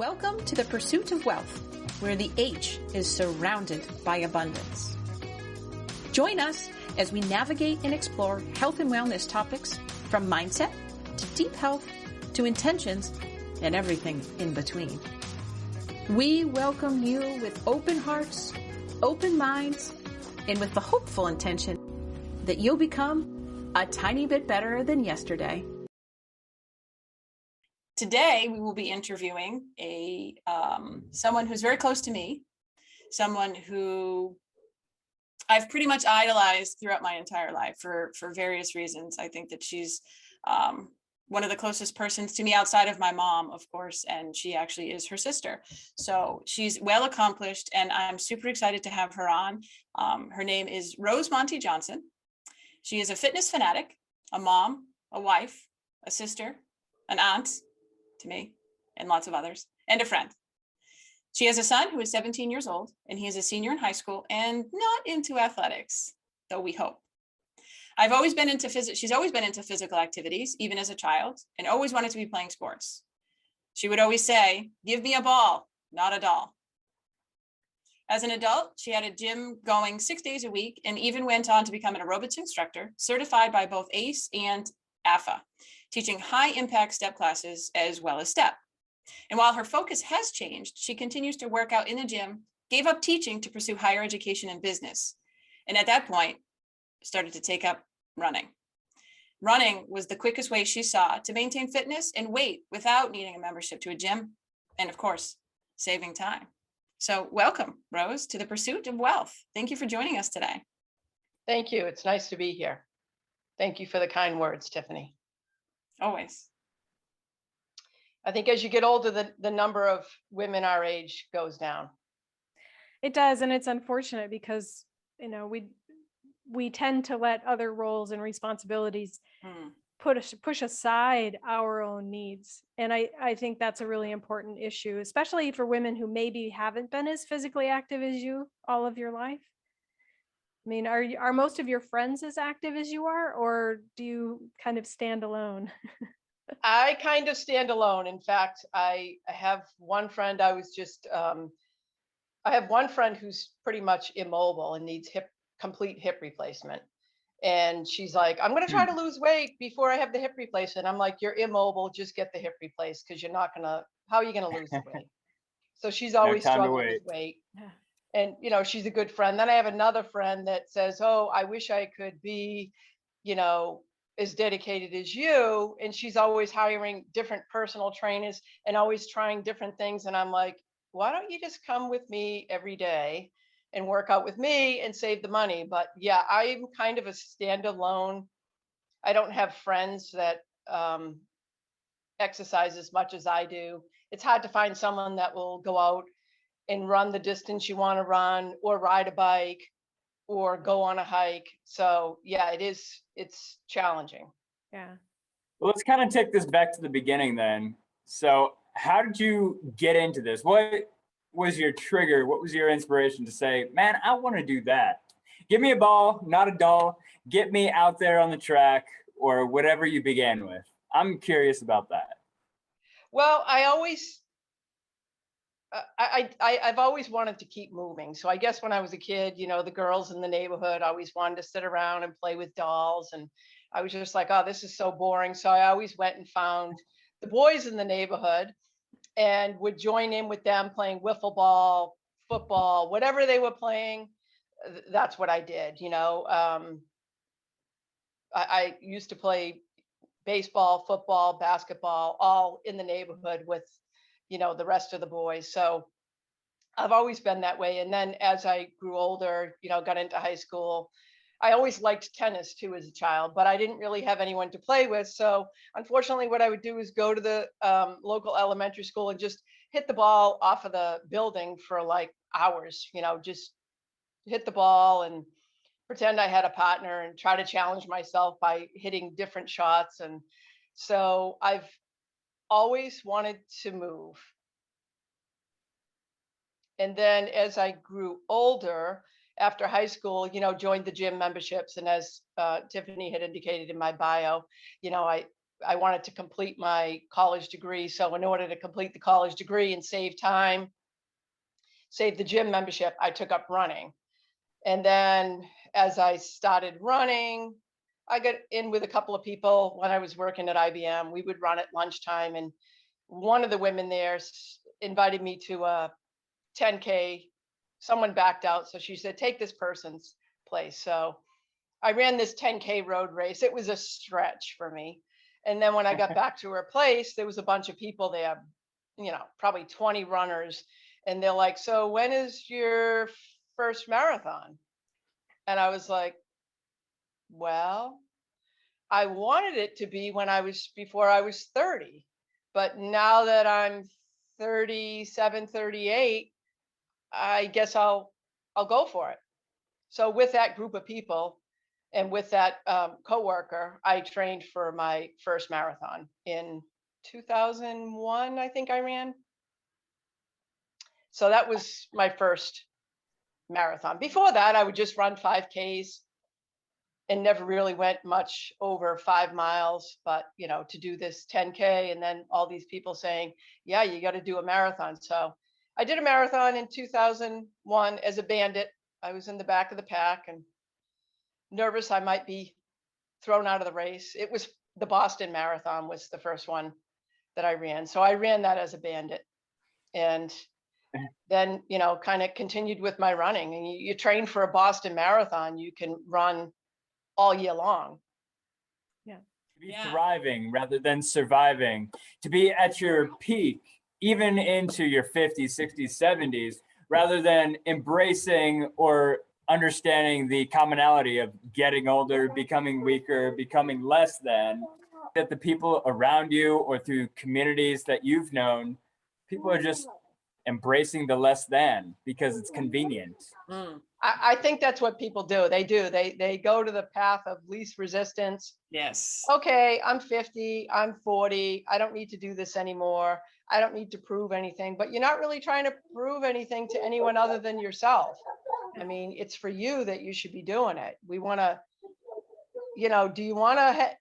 Welcome to the Pursuit of Wealth, where the H is surrounded by abundance. Join us as we navigate and explore health and wellness topics from mindset to deep health to intentions and everything in between. We welcome you with open hearts, open minds, and with the hopeful intention that you'll become a tiny bit better than yesterday. Today, we will be interviewing someone who's very close to me, someone who I've pretty much idolized throughout my entire life for various reasons. I think that she's one of the closest persons to me outside of my mom, of course, and she actually is her sister. So she's well accomplished, and I'm super excited to have her on. Her name is Rose Monti-Johnson. She is a fitness fanatic, a mom, a wife, a sister, an aunt to me and lots of others, and a friend. She has a son who is 17 years old, and he is a senior in high school and not into athletics, though we hope. She's always been into physical activities, even as a child, and always wanted to be playing sports. She would always say, "Give me a ball, not a doll." As an adult, she had a gym going 6 days a week and even went on to become an aerobics instructor, certified by both ACE and AFA, teaching high-impact step classes as well as step. And while her focus has changed, she continues to work out in the gym, gave up teaching to pursue higher education and business. And at that point, started to take up running. Running was the quickest way she saw to maintain fitness and weight without needing a membership to a gym, and of course, saving time. So welcome, Rose, to the Pursuit of Wealth. Thank you for joining us today. Thank you. It's nice to be here. Thank you for the kind words, Tiffany. Always. I think as you get older, the number of women our age goes down. It does, and it's unfortunate because we tend to let other roles and responsibilities push aside our own needs, and I think that's a really important issue, especially for women who maybe haven't been as physically active as you all of your life. I mean, are most of your friends as active as you are, or do you kind of stand alone? I kind of stand alone. In fact, I have one friend. I have one friend who's pretty much immobile and needs complete hip replacement. And she's like, "I'm going to try to lose weight before I have the hip replacement." I'm like, "You're immobile. Just get the hip replaced, because you're not gonna. How are you going to lose the weight?" So she's always struggling with weight. Yeah. And she's a good friend. Then I have another friend that says, "Oh, I wish I could be, as dedicated as you." And she's always hiring different personal trainers and always trying different things. And I'm like, "Why don't you just come with me every day and work out with me and save the money?" But yeah, I'm kind of a standalone. I don't have friends that exercise as much as I do. It's hard to find someone that will go out and run the distance you want to run, or ride a bike, or go on a hike. So yeah, it's challenging. Yeah. Well, let's kind of take this back to the beginning then. So how did you get into this? What was your trigger? What was your inspiration to say, "Man, I want to do that"? Give me a ball, not a doll. Get me out there on the track, or whatever you began with. I'm curious about that. Well, I've always wanted to keep moving. So I guess when I was a kid, the girls in the neighborhood always wanted to sit around and play with dolls. And I was just like, "Oh, this is so boring." So I always went and found the boys in the neighborhood and would join in with them playing wiffle ball, football, whatever they were playing. That's what I did. I used to play baseball, football, basketball, all in the neighborhood with the rest of the boys. So I've always been that way. And then as I grew older, got into high school, I always liked tennis too as a child, but I didn't really have anyone to play with. So unfortunately, what I would do is go to the local elementary school and just hit the ball off of the building for like hours, just hit the ball and pretend I had a partner and try to challenge myself by hitting different shots. And so I've always wanted to move. And then as I grew older, after high school, joined the gym memberships. And as Tiffany had indicated in my bio, I I wanted to complete my college degree. So in order to complete the college degree and save time, save the gym membership, I took up running. And then as I started running, I got in with a couple of people when I was working at IBM. We would run at lunchtime, and one of the women there invited me to a 10K. Someone backed out, so she said, take this person's place. So I ran this 10K road race. It was a stretch for me. And then when I got back to her place, there was a bunch of people there, probably 20 runners. And they're like, so when is your first marathon? And I was like, well, I wanted it to be before I was 30. But now that I'm 37, 38, I guess I'll go for it. So with that group of people and with that coworker, I trained for my first marathon in 2001, I think I ran. So that was my first marathon. Before that, I would just run 5Ks and never really went much over 5 miles. But, to do this 10K, and then all these people saying, yeah, you got to do a marathon. So I did a marathon in 2001 as a bandit. I was in the back of the pack and nervous I might be thrown out of the race. It was the Boston Marathon was the first one that I ran. So I ran that as a bandit. And then, kind of continued with my running. And you train for a Boston Marathon, you can run all year long. Yeah. To be thriving rather than surviving, to be at your peak, even into your 50s, 60s, 70s, rather than embracing or understanding the commonality of getting older, becoming weaker, becoming less than, that the people around you or through communities that you've known, people are just embracing the less than because it's convenient. I think that's what people do. They go to the path of least resistance. Yes. Okay, I'm 50, I'm 40. I don't need to do this anymore. I don't need to prove anything. But you're not really trying to prove anything to anyone other than yourself. I mean, it's for you that you should be doing it. We want to, do you want to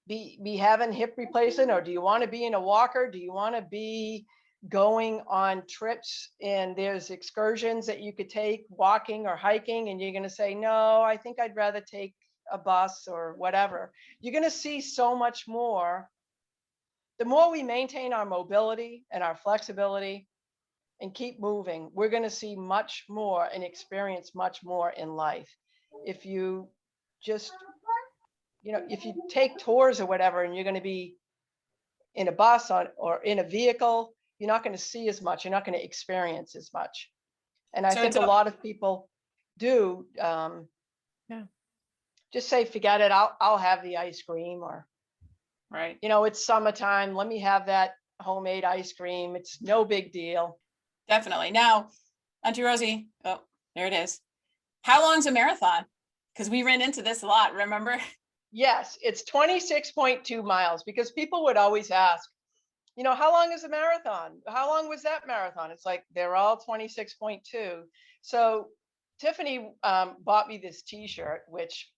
be having hip replacement, or do you want to be in a walker? Do you want to be going on trips and there's excursions that you could take walking or hiking, and you're going to say, no, I think I'd rather take a bus or whatever? You're going to see so much more. The more we maintain our mobility and our flexibility and keep moving, we're going to see much more and experience much more in life. If you just, if you take tours or whatever, and you're going to be in a bus or in a vehicle, you're not going to see as much. You're not going to experience as much. And I think a lot of people do just say, forget it. I'll have the ice cream, or, right. It's summertime. Let me have that homemade ice cream. It's no big deal. Definitely. Now, Auntie Rosie, oh, there it is. How long's a marathon? Because we ran into this a lot, remember? Yes, it's 26.2 miles, because people would always ask, how long is a marathon? How long was that marathon? It's like, they're all 26.2. So Tiffany bought me this t-shirt, which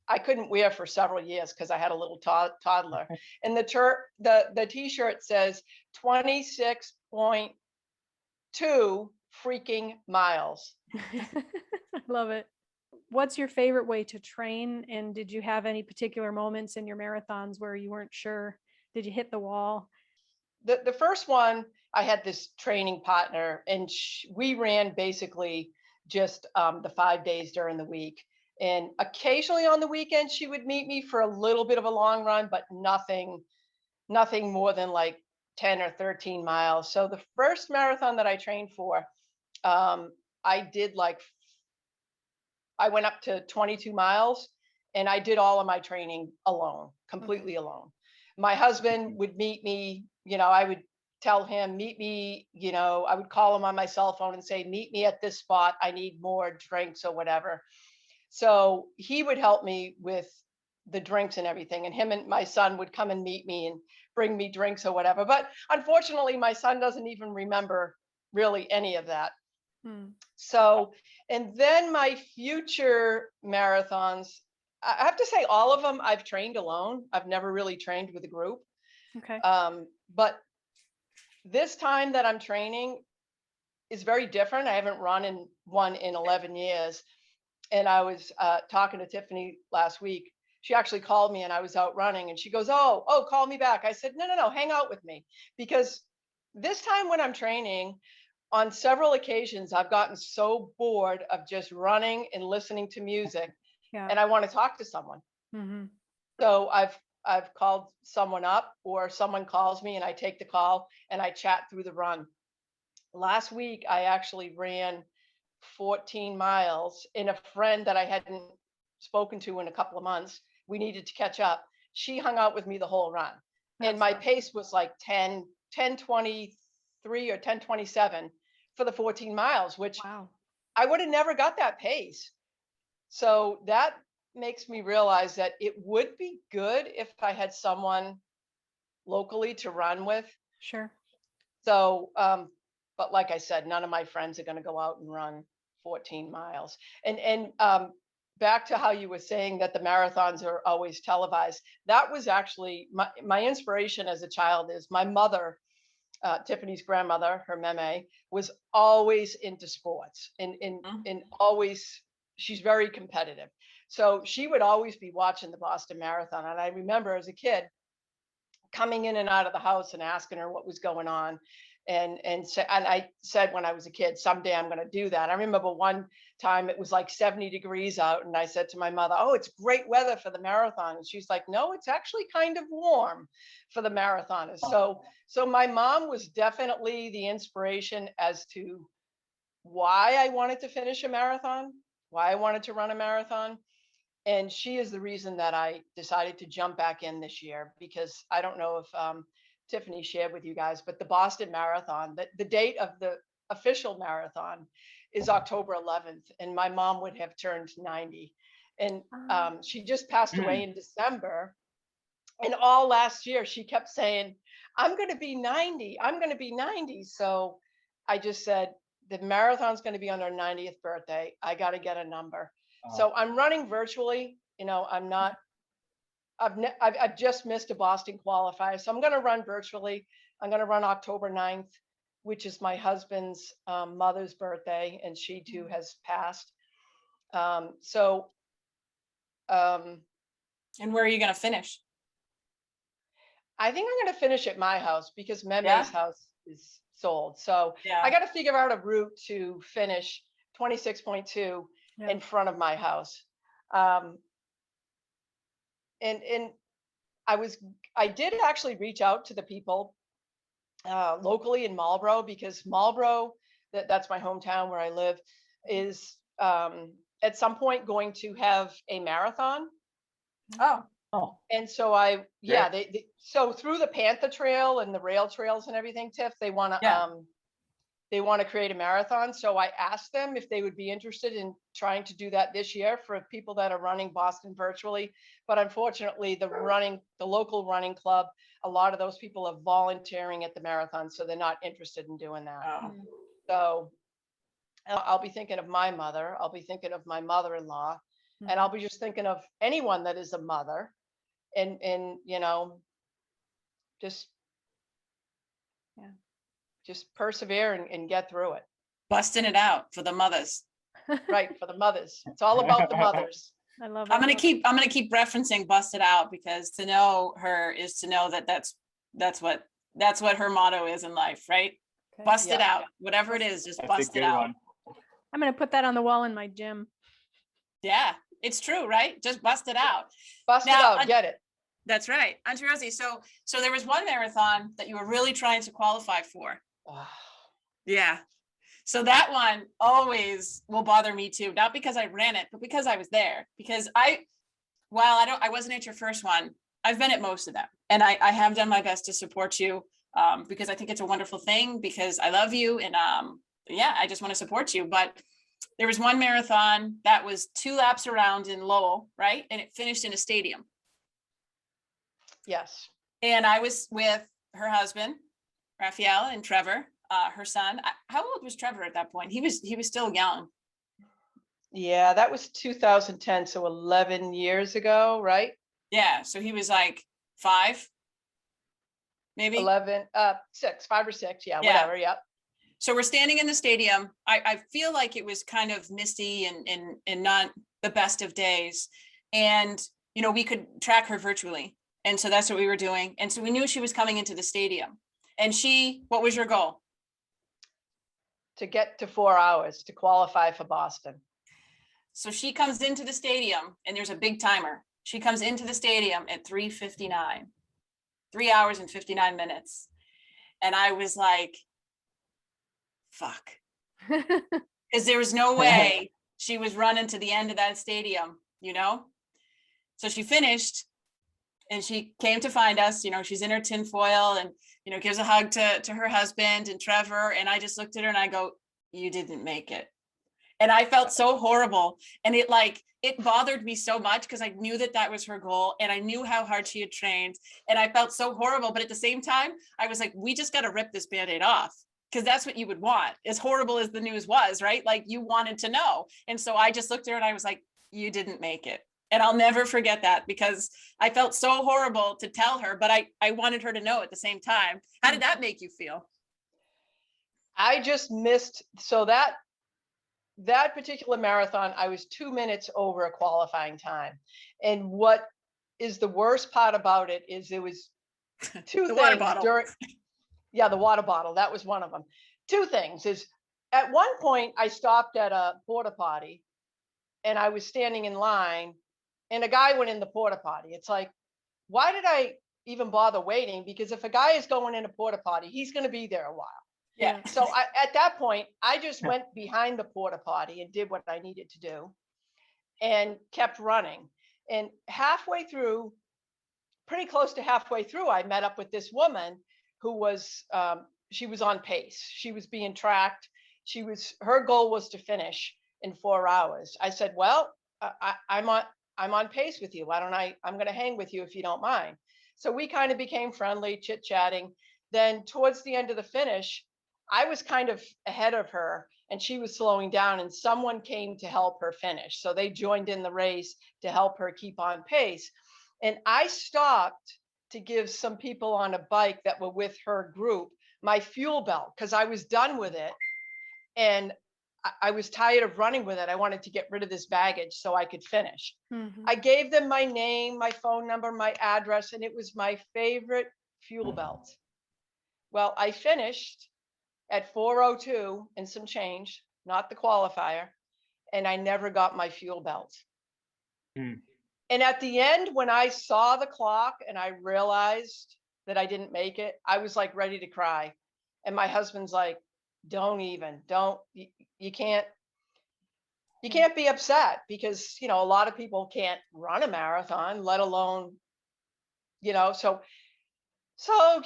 I couldn't wear for several years because I had a little toddler. And the t-shirt says 26.2 freaking miles. I love it. What's your favorite way to train? And did you have any particular moments in your marathons where you weren't sure? Did you hit the wall? The first one, I had this training partner, and we ran basically just the 5 days during the week. And occasionally on the weekend, she would meet me for a little bit of a long run, but nothing more than like 10 or 13 miles. So the first marathon that I trained for, I went up to 22 miles, and I did all of my training alone, completely alone. My husband would meet me, I would tell him, meet me, I would call him on my cell phone and say, meet me at this spot. I need more drinks or whatever. So he would help me with the drinks and everything. And him and my son would come and meet me and bring me drinks or whatever. But unfortunately, my son doesn't even remember really any of that. So, and then my future marathons, I have to say all of them I've trained alone. I've never really trained with a group. Okay. But this time that I'm training is very different. I haven't run in one in 11 years. And I was talking to Tiffany last week. She actually called me and I was out running and she goes, oh, call me back. I said, no, hang out with me. Because this time when I'm training, on several occasions, I've gotten so bored of just running and listening to music Yeah. and I want to talk to someone. Mm-hmm. So I've called someone up or someone calls me and I take the call and I chat through the run. Last week, I actually ran 14 miles and a friend that I hadn't spoken to in a couple of months, we needed to catch up. She hung out with me the whole run. And That's my fun. pace was like 10:23 or 10:27 for the 14 miles, which Wow. I would have never got that pace. So that makes me realize that it would be good if I had someone locally to run with. Sure. So, but like I said, none of my friends are going to go out and run 14 miles. And back to how you were saying that the marathons are always televised. That was actually my inspiration as a child is my mother, Tiffany's grandmother, her meme, was always into sports and always, she's very competitive. So she would always be watching the Boston Marathon. And I remember as a kid coming in and out of the house and asking her what was going on. And I said when I was a kid, someday I'm going to do that. I remember one time it was like 70 degrees out, and I said to my mother, "Oh, it's great weather for the marathon." And she's like, "No, it's actually kind of warm for the marathoners." So my mom was definitely the inspiration as to why I wanted to finish a marathon, why I wanted to run a marathon. And she is the reason that I decided to jump back in this year, because I don't know if Tiffany shared with you guys, but the Boston Marathon, the date of the official marathon is October 11th, and my mom would have turned 90. And she just passed away in December. And all last year, she kept saying, "I'm going to be 90. I'm going to be 90." So I just said, the marathon's going to be on her 90th birthday. I got to get a number. So I'm running virtually. You know, I'm not, I've just missed a Boston qualifier. So I'm going to run virtually. I'm going to run October 9th, which is my husband's mother's birthday. And she too has passed. So, And where are you going to finish? I think I'm going to finish at my house because Meme's Yeah. house is sold. So Yeah. I got to figure out a route to finish 26.2 Yeah. in front of my house. And I did actually reach out to the people locally in Marlboro, because Marlboro, that's my hometown where I live, is at some point going to have a marathon. Oh, And so so through the Panther Trail and the rail trails and everything, Tiff, they want to create a marathon. So I asked them if they would be interested in trying to do that this year for people that are running Boston virtually. But unfortunately, the local running club, a lot of those people are volunteering at the marathon, so they're not interested in doing that. oh. So I'll be thinking of my mother. I'll be thinking of my mother-in-law, and I'll be just thinking of anyone that is a mother, and you know, just persevere and get through it. Busting it out for the mothers. Right, for the mothers. It's all about the mothers. I love it. I'm gonna keep referencing "Bust It Out" because to know her is to know that that's what her motto is in life, right? Okay. Bust it Yeah. out, whatever it is, just That's a bust it good out. one. I'm going to put that on the wall in my gym. Yeah, it's true, right? Just bust it out. Bust it Now, out, get it. That's right, Auntie Rosie. So there was one marathon that you were really trying to qualify for. Yeah. So that one always will bother me too, not because I ran it, but because I was there. Because I wasn't at your first one, I've been at most of them, and I have done my best to support you because I think it's a wonderful thing, because I love you, and I just want to support you. But there was one marathon that was 2 laps around in Lowell, right? And it finished in a stadium. Yes. And I was with her husband, Raphael, and Trevor, her son. How old was Trevor at that point? He was still young. Yeah, that was 2010, so 11 years ago, right? Yeah, so he was like 5, maybe. 11, 6, 5 or 6, yeah, Yeah. whatever, yep. So we're standing in the stadium. I feel like it was kind of misty and not the best of days. And, you know, we could track her virtually. And so that's what we were doing. And so we knew she was coming into the stadium. And what was your goal? To get to 4 hours to qualify for Boston. So she comes into the stadium and there's a big timer. She comes into the stadium at 3:59, 3 hours and 59 minutes. And I was like, fuck. Because there was no way she was running to the end of that stadium, you know? So she finished and she came to find us, you know, she's in her tinfoil and, you know, gives a hug to her husband and Trevor. And I just looked at her and I go, you didn't make it. And I felt so horrible. And it bothered me so much because I knew that was her goal and I knew how hard she had trained. And I felt so horrible. But at the same time, I was like, we just got to rip this Band-Aid off. Because that's what you would want, as horrible as the news was, right? Like you wanted to know. And so I just looked at her and I was like, you didn't make it. And I'll never forget that because I felt so horrible to tell her, but I wanted her to know at the same time. How did that make you feel? I just missed, so that particular marathon, I was 2 minutes over a qualifying time. And what is the worst part about it is there was two The water things bottle. Yeah, the water bottle. That was one of them. 2 things is at one point I stopped at a porta potty and I was standing in line and a guy went in the porta potty. It's like, why did I even bother waiting? Because if a guy is going in a porta potty, he's going to be there a while. Yeah. So at that point, I just went behind the porta potty and did what I needed to do and kept running. And halfway through, pretty close to halfway through, I met up with this woman who was, she was on pace. She was being tracked. Her goal was to finish in 4 hours. I said, well, I'm on pace with you. I'm going to hang with you if you don't mind. So we kind of became friendly, chit chatting. Then towards the end of the finish, I was kind of ahead of her and she was slowing down and someone came to help her finish. So they joined in the race to help her keep on pace. And I stopped to give some people on a bike that were with her group my fuel belt because I was done with it. And I was tired of running with it. I wanted to get rid of this baggage so I could finish. Mhm. I gave them my name, my phone number, my address, and it was my favorite fuel belt. Well, I finished at 4:02 and some change, not the qualifier, and I never got my fuel belt. Hmm. And at the end, when I saw the clock and I realized that I didn't make it, I was like ready to cry. And my husband's like, you can't be upset because, you know, a lot of people can't run a marathon, let alone, you know, so,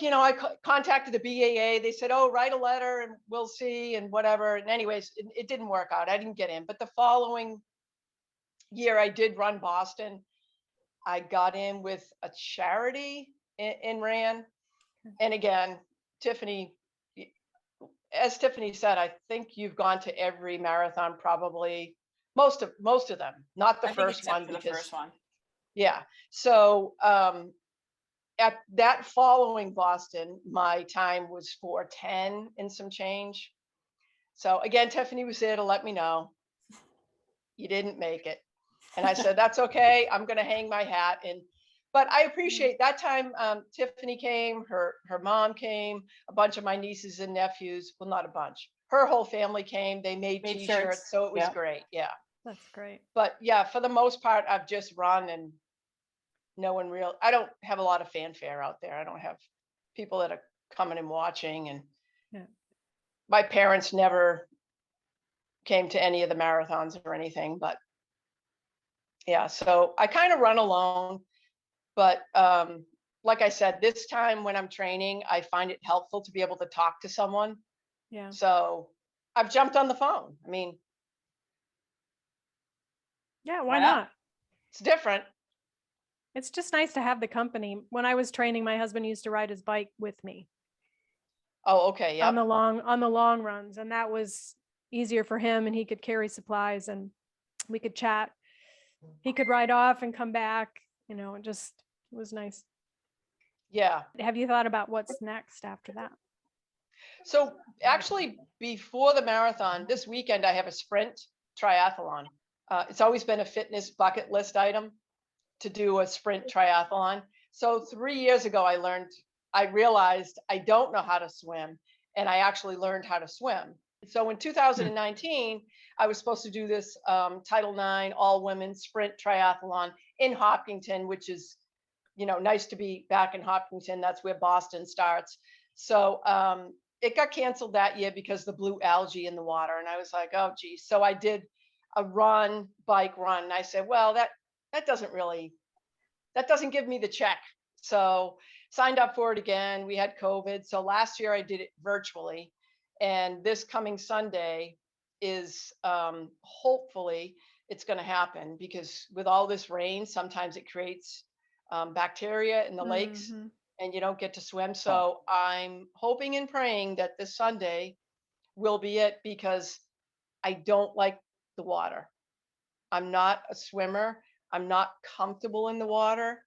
you know, I contacted the BAA. They said, oh, write a letter and we'll see and whatever. And anyways, it didn't work out. I didn't get in. But the following year, I did run Boston. I got in with a charity in Ran. And again, Tiffany, as Tiffany said, I think you've gone to every marathon, probably most of them, not the I think first except one. for the first one. Yeah. So at that following Boston, my time was 4:10 and some change. So again, Tiffany was there to let me know you didn't make it. And I said, that's okay. I'm going to hang my hat. But I appreciate that time. Tiffany came, her mom came, a bunch of my nieces and nephews. Well, not a bunch. Her whole family came. They made Made t-shirts. shirts. So it was Yeah. great. Yeah. That's great. But yeah, for the most part, I've just run and I don't have a lot of fanfare out there. I don't have people that are coming and watching. And Yeah. my parents never came to any of the marathons or anything, but yeah, so I kind of run alone, but like I said, this time when I'm training, I find it helpful to be able to talk to someone. Yeah. So I've jumped on the phone. I mean, Yeah. Why Why not? not? it's different. It's just nice to have the company. When I was training, my husband used to ride his bike with me Oh, okay. Yeah. on the long runs, and that was easier for him, and he could carry supplies. And we could chat. He could ride off and come back, you know, it just was nice. Yeah. Have you thought about what's next after that? So actually, before the marathon, this weekend, I have a sprint triathlon. It's always been a fitness bucket list item to do a sprint triathlon. So 3 years ago, I realized I don't know how to swim, and I actually learned how to swim. So in 2019, I was supposed to do this Title IX all women sprint triathlon in Hopkinton, which is, you know, nice to be back in Hopkinton. That's where Boston starts. So it got canceled that year because the blue algae in the water. And I was like, oh, geez. So I did a bike run. And I said, well, that doesn't give me the check. So signed up for it again. We had COVID. So last year I did it virtually. And this coming Sunday is hopefully it's going to happen, because with all this rain, sometimes it creates bacteria in the lakes and you don't get to swim. So I'm hoping and praying that this Sunday will be it, because I don't like the water. I'm not a swimmer. I'm not comfortable in the water.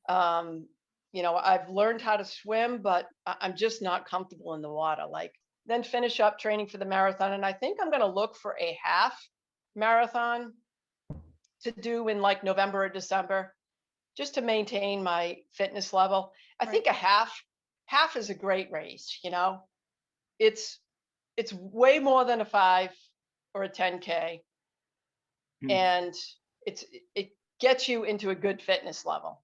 You know, I've learned how to swim, but I'm just not comfortable in the water. Like, then finish up training for the marathon. And I think I'm going to look for a half marathon to do in like November or December, just to maintain my fitness level. I think a half is a great race. You know, it's way more than a 5 or a 10K. And it gets you into a good fitness level.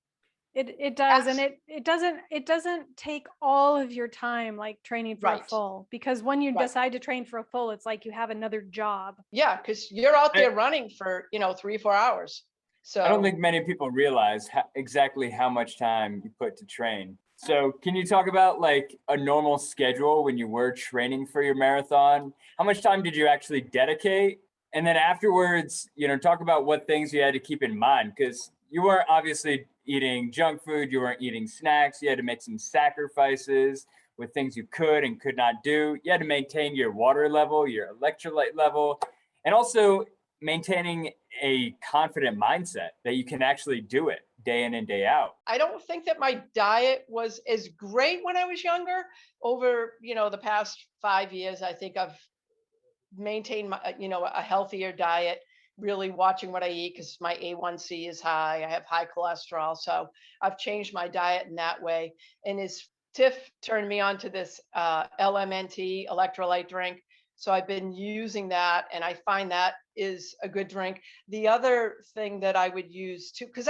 It does. And it doesn't take all of your time, like training for a full, because when you decide to train for a full, it's like you have another job. Yeah, because you're out there running for, 3-4 hours. So I don't think many people realize exactly how much time you put to train. So can you talk about like a normal schedule when you were training for your marathon? How much time did you actually dedicate? And then afterwards, talk about what things you had to keep in mind, because you weren't obviously eating junk food. You weren't eating snacks. You had to make some sacrifices with things you could and could not do. You had to maintain your water level, your electrolyte level, and also maintaining a confident mindset that you can actually do it day in and day out. I don't think that my diet was as great when I was younger. Over, the past 5 years, I think I've maintained my, a healthier diet, really watching what I eat, because my A1C is high. I have high cholesterol. So I've changed my diet in that way. And as Tiff turned me on to this LMNT electrolyte drink, so I've been using that, and I find that is a good drink. The other thing that I would use too, because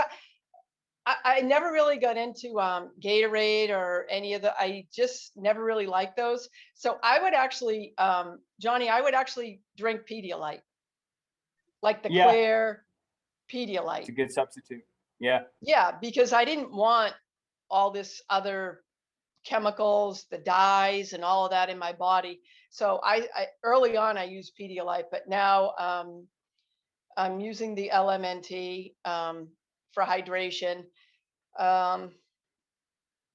I never really got into Gatorade or any of I just never really liked those. So I would actually, Johnny, I would actually drink Pedialyte, like the clear Pedialyte. It's a good substitute. Yeah. Yeah, because I didn't want all this other chemicals, the dyes and all of that in my body. So I early on I used Pedialyte, but now I'm using the LMNT for hydration. And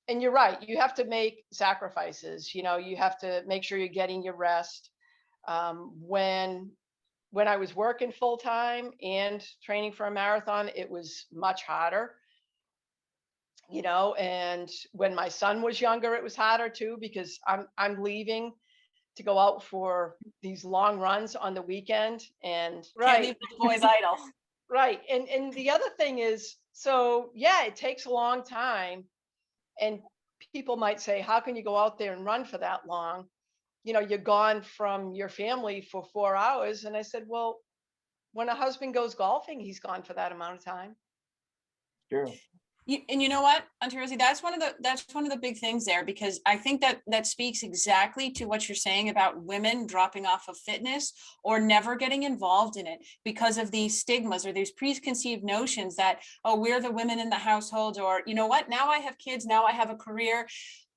you're right, you have to make sacrifices. You have to make sure you're getting your rest. When I was working full time and training for a marathon, it was much harder. And when my son was younger, it was harder too, because I'm leaving to go out for these long runs on the weekend, and Can't leave the boys idle. Right. And the other thing is, so yeah, it takes a long time, and people might say, how can you go out there and run for that long? You're gone from your family for 4 hours. And I said, well, when a husband goes golfing, he's gone for that amount of time. Sure. And you know what, Auntie Rosie, that's one of the big things there, because I think that speaks exactly to what you're saying about women dropping off of fitness or never getting involved in it because of these stigmas or these preconceived notions that, oh, we're the women in the household, or you know what, now I have kids, now I have a career.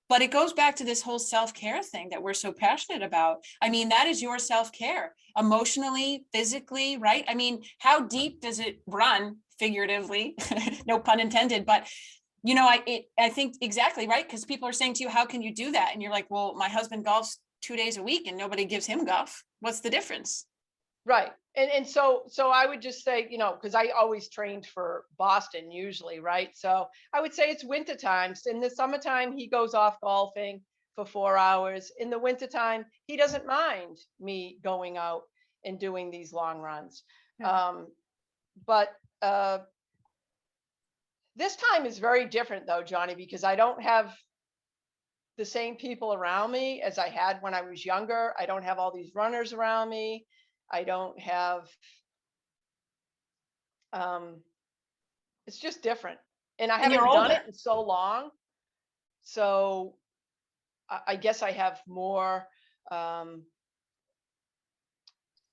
But it goes back to this whole self-care thing that we're so passionate about. I mean, that is your self-care, emotionally, physically, right? I mean, how deep does it run, figuratively, no pun intended, but I think exactly right, because people are saying to you, how can you do that? And you're like, well, my husband golfs 2 days a week and nobody gives him golf. What's the difference? Right. And so I would just say, because I always trained for Boston usually, right? So I would say it's winter times. In the summertime, he goes off golfing for 4 hours. In the wintertime, he doesn't mind me going out and doing these long runs. Yeah. But this time is very different though, Johnny, because I don't have the same people around me as I had when I was younger. I don't have all these runners around me. I don't have it's just different. And I And you're haven't done older. it in so long. So I guess I have more,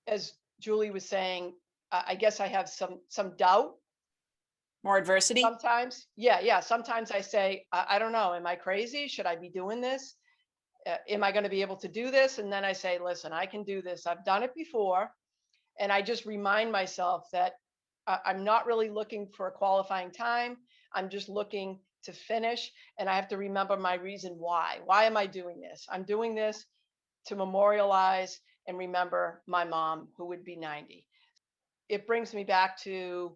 as Julie was saying, I guess I have some doubt More adversity. sometimes. Yeah. Sometimes I say, I don't know, am I crazy? Should I be doing this? Am I going to be able to do this? And then I say, listen, I can do this. I've done it before. And I just remind myself that I'm not really looking for a qualifying time. I'm just looking to finish. And I have to remember my reason why. Why am I doing this? I'm doing this to memorialize and remember my mom, who would be 90. It brings me back to,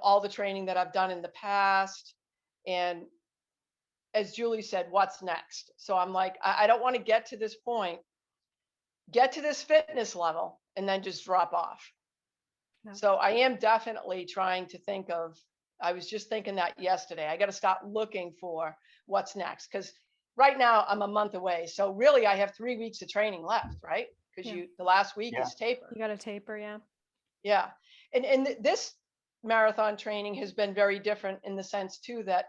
all the training that I've done in the past. And as Julie said, what's next? So I'm like, I don't want to get to this point, get to this fitness level, and then just drop off. No. So I am definitely trying to think of, I was just thinking that yesterday. I got to stop looking for what's next, because right now I'm a month away. So really I have 3 weeks of training left, right? Because Yeah. the last week Yeah. is taper. You got to taper. Yeah. Yeah. And this marathon training has been very different in the sense too, that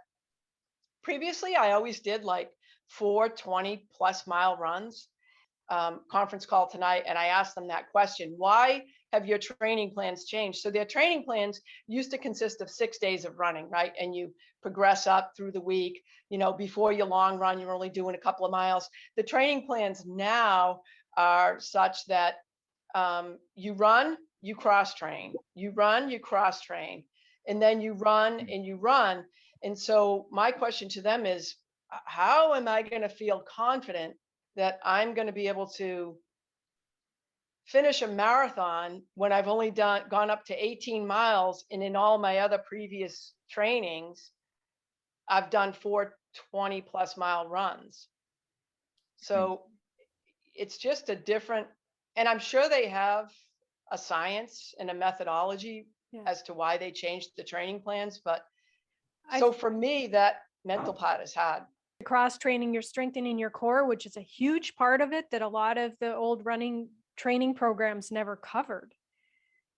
previously I always did like 4 20+ mile runs. Conference call tonight, and I asked them that question: why have your training plans changed? So their training plans used to consist of 6 days of running, right? And you progress up through the week. Before your long run, you're only doing a couple of miles. The training plans now are such that you run, you cross train, you run, you cross train, and then you run and you run. And so my question to them is, how am I going to feel confident that I'm going to be able to finish a marathon when I've only gone up to 18 miles, and in all my other previous trainings, I've done 4 20+ mile runs. So it's just a different, and I'm sure they have a science and a methodology Yeah. as to why they changed the training plans. But I- so for me, that mental part is hard. Cross training, you're strengthening your core, which is a huge part of it that a lot of the old running training programs never covered.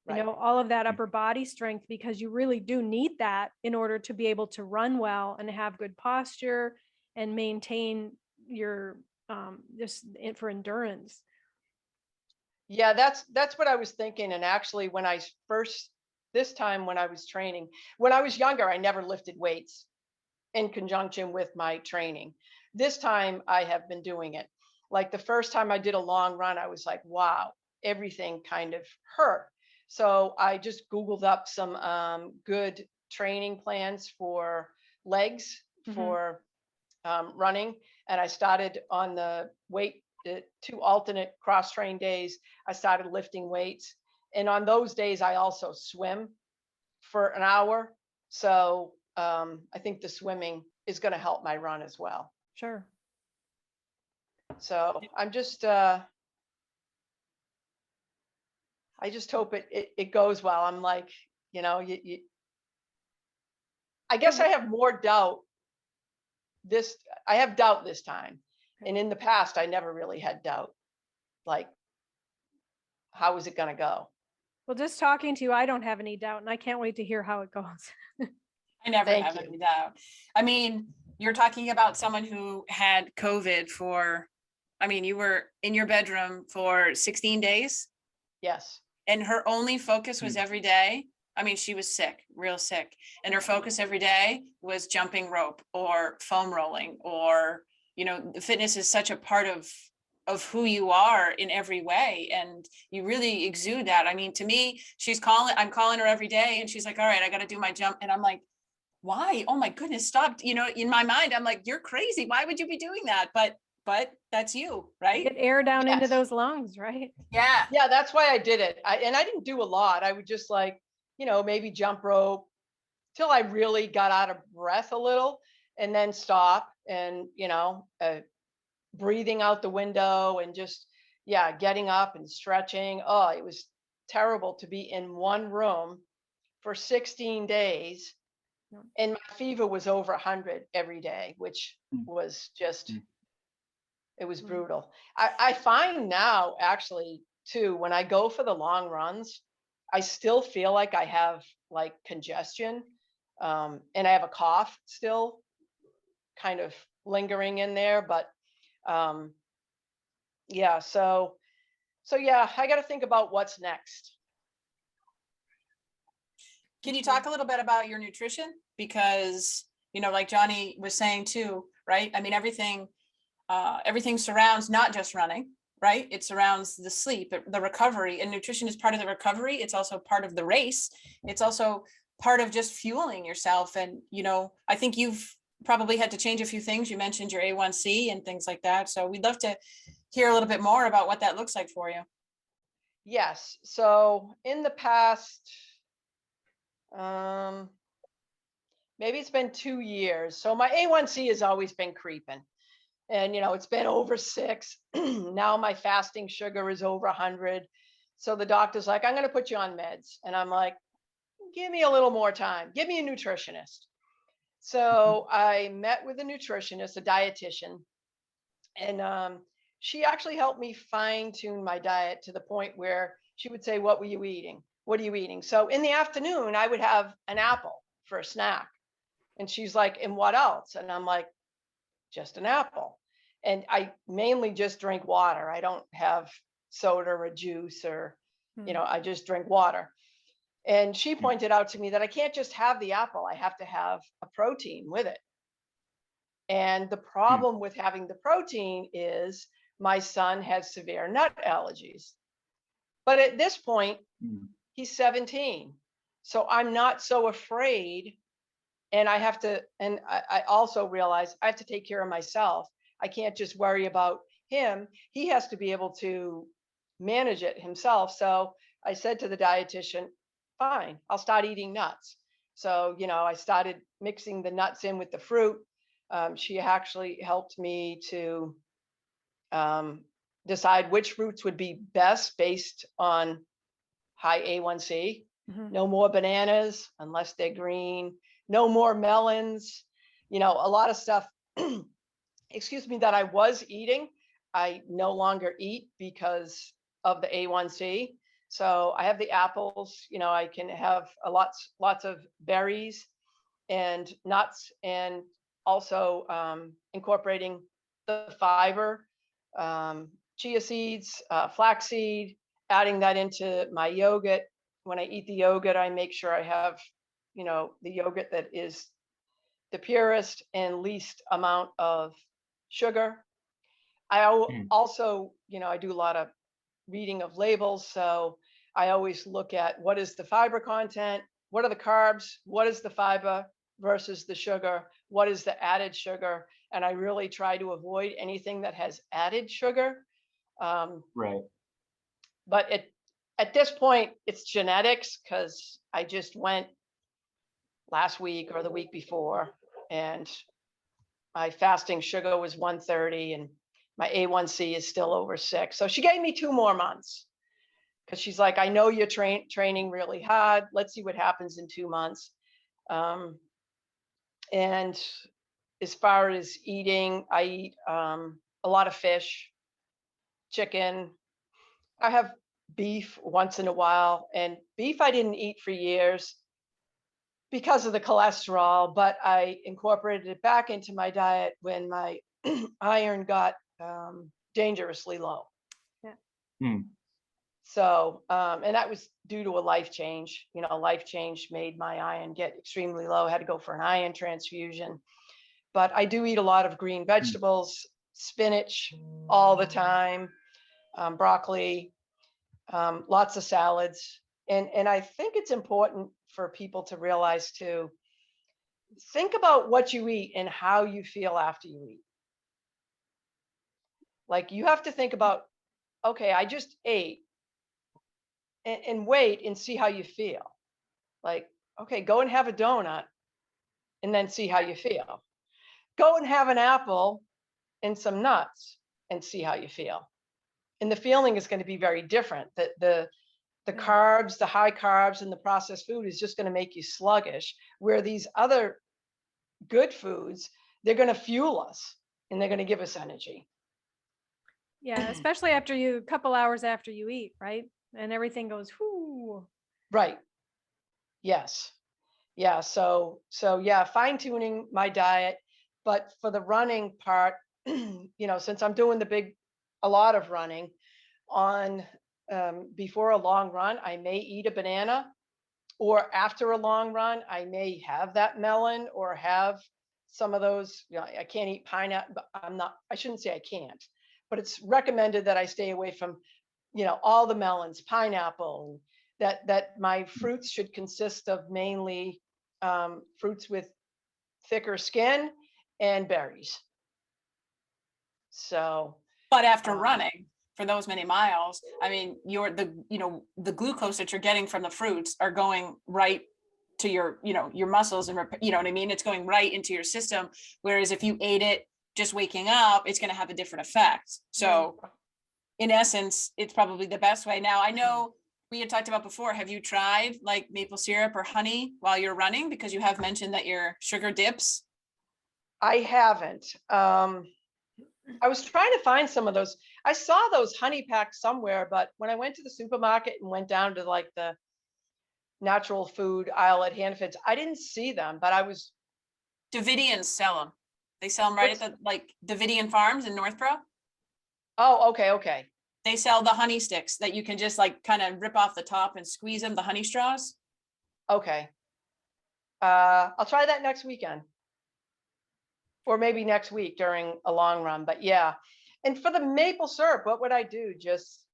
Right. All of that upper body strength, because you really do need that in order to be able to run well and have good posture and maintain your just for endurance. Yeah, that's what I was thinking. And actually, this time when I was training, when I was younger, I never lifted weights in conjunction with my training. This time I have been doing it. Like the first time I did a long run, I was like, wow, everything kind of hurt. So I just Googled up some good training plans for legs for running. And I started on the 2 alternate cross train days. I started lifting weights. And on those days, I also swim for an hour. So I think the swimming is going to help my run as well. Sure. So I'm just, I just hope it goes well. I'm like, I guess I have more doubt I have doubt this time. And in the past, I never really had doubt. Like, how is it going to go? Well, just talking to you, I don't have any doubt, and I can't wait to hear how it goes. I never Thank have you. any doubt. I mean, you're talking about someone who had COVID you were in your bedroom for 16 days Yes. and her only focus was every day. I mean, she was sick, real sick. And her focus every day was jumping rope or foam rolling, or, fitness is such a part of who you are in every way. And you really exude that. I mean, to me, I'm calling her every day and she's like, all right, I got to do my jump. And I'm like, why? Oh my goodness, stop. In my mind, I'm like, you're crazy. Why would you be doing that? But but that's you, right? Get air down into Yes. those lungs, right? Yeah. Yeah, that's why I did it. And I didn't do a lot. I would just like, maybe jump rope till I really got out of breath a little and then stop and, breathing out the window and just, yeah, getting up and stretching. Oh, it was terrible to be in one room for 16 days. Yeah. And my fever was over 100 every day, which was just, it was brutal. I find now actually too, when I go for the long runs, I still feel like I have like congestion, and I have a cough still kind of lingering in there, but um, yeah, so yeah, I got to think about what's next. Can you talk a little bit about your nutrition? Because, like Johnny was saying too, right? I mean, everything surrounds not just running, right? It surrounds the sleep, the recovery, and nutrition is part of the recovery. It's also part of the race. It's also part of just fueling yourself. And, I think you've probably had to change a few things. You mentioned your A1C and things like that. So we'd love to hear a little bit more about what that looks like for you. Yes. So in the past, maybe it's been 2 years. So my A1C has always been creeping. And, it's been over 6. Now my fasting sugar is over 100. So the doctor's like, I'm going to put you on meds. And I'm like, give me a little more time. Give me a nutritionist. So I met with a nutritionist, a dietitian, and she actually helped me fine tune my diet to the point where she would say, what were you eating? What are you eating? So in the afternoon, I would have an apple for a snack. And she's like, and what else? And I'm like, just an apple. And I mainly just drink water. I don't have soda or juice or, I just drink water. And she pointed out to me that I can't just have the apple. I have to have a protein with it. And the problem with having the protein is my son has severe nut allergies. But at this point, he's 17. So I'm not so afraid. And I also realize I have to take care of myself. I can't just worry about him. He has to be able to manage it himself. So I said to the dietitian, fine, I'll start eating nuts. So, I started mixing the nuts in with the fruit. She actually helped me to decide which fruits would be best based on high A1C. No more bananas unless they're green. No more melons. A lot of stuff, excuse me, that I was eating, I no longer eat because of the A1C. So I have the apples, I can have lots of berries and nuts, and also incorporating the fiber, chia seeds, flaxseed, adding that into my yogurt. When I eat the yogurt, I make sure I have, the yogurt that is the purest and least amount of sugar. I also, I do a lot of reading of labels. So I always look at what is the fiber content, what are the carbs, what is the fiber versus the sugar, what is the added sugar. And I really try to avoid anything that has added sugar. Right. But at this point, it's genetics, because I just went last week or the week before, and my fasting sugar was 130 and my A1C is still over 6. So she gave me 2 more months, because she's like, I know you're training really hard. Let's see what happens in 2 months. And as far as eating, I eat a lot of fish, chicken. I have beef once in a while, and beef I didn't eat for years because of the cholesterol, but I incorporated it back into my diet when my iron got dangerously low. Yeah. So, and that was due to a life change. Life change made my iron get extremely low. I had to go for an iron transfusion. But I do eat a lot of green vegetables, spinach all the time, broccoli, lots of salads. And I think it's important for people to realize too, think about what you eat and how you feel after you eat. Like you have to think about, okay, I just ate, and wait and see how you feel. Like, okay, go and have a donut and then see how you feel. Go and have an apple and some nuts and see how you feel. And the feeling is going to be very different. The Yeah. carbs, the high carbs and the processed food is just going to make you sluggish, where these other good foods, they're going to fuel us and they're going to give us energy. Yeah, especially after a couple hours after you eat, right? And everything goes, whoo. Right. Yes. Yeah. So yeah, fine tuning my diet. But for the running part, since I'm doing a lot of running on, before a long run, I may eat a banana, or after a long run, I may have that melon or have some of those. I can't eat pineapple, but I shouldn't say I can't, but it's recommended that I stay away from, all the melons, pineapple, that my fruits should consist of mainly fruits with thicker skin and berries. So, But after running for those many miles, I mean, the glucose that you're getting from the fruits are going right to your muscles, and you know what I mean? It's going right into your system. Whereas if you ate it just waking up, it's going to have a different effect. So in essence, it's probably the best way. Now, I know we had talked about before, have you tried like maple syrup or honey while you're running? Because you have mentioned that your sugar dips. I haven't. I was trying to find some of those. I saw those honey packs somewhere, but when I went to the supermarket and went down to like the natural food aisle at Hannaford's, I didn't see them, but I was. Davidians sell them. They sell them right at the Davidian Farms in Northborough. Oh, okay. They sell the honey sticks that you can just like kind of rip off the top and squeeze them, the honey straws. Okay. I'll try that next weekend. Or maybe next week during a long run, but yeah. And for the maple syrup, what would I do? Just.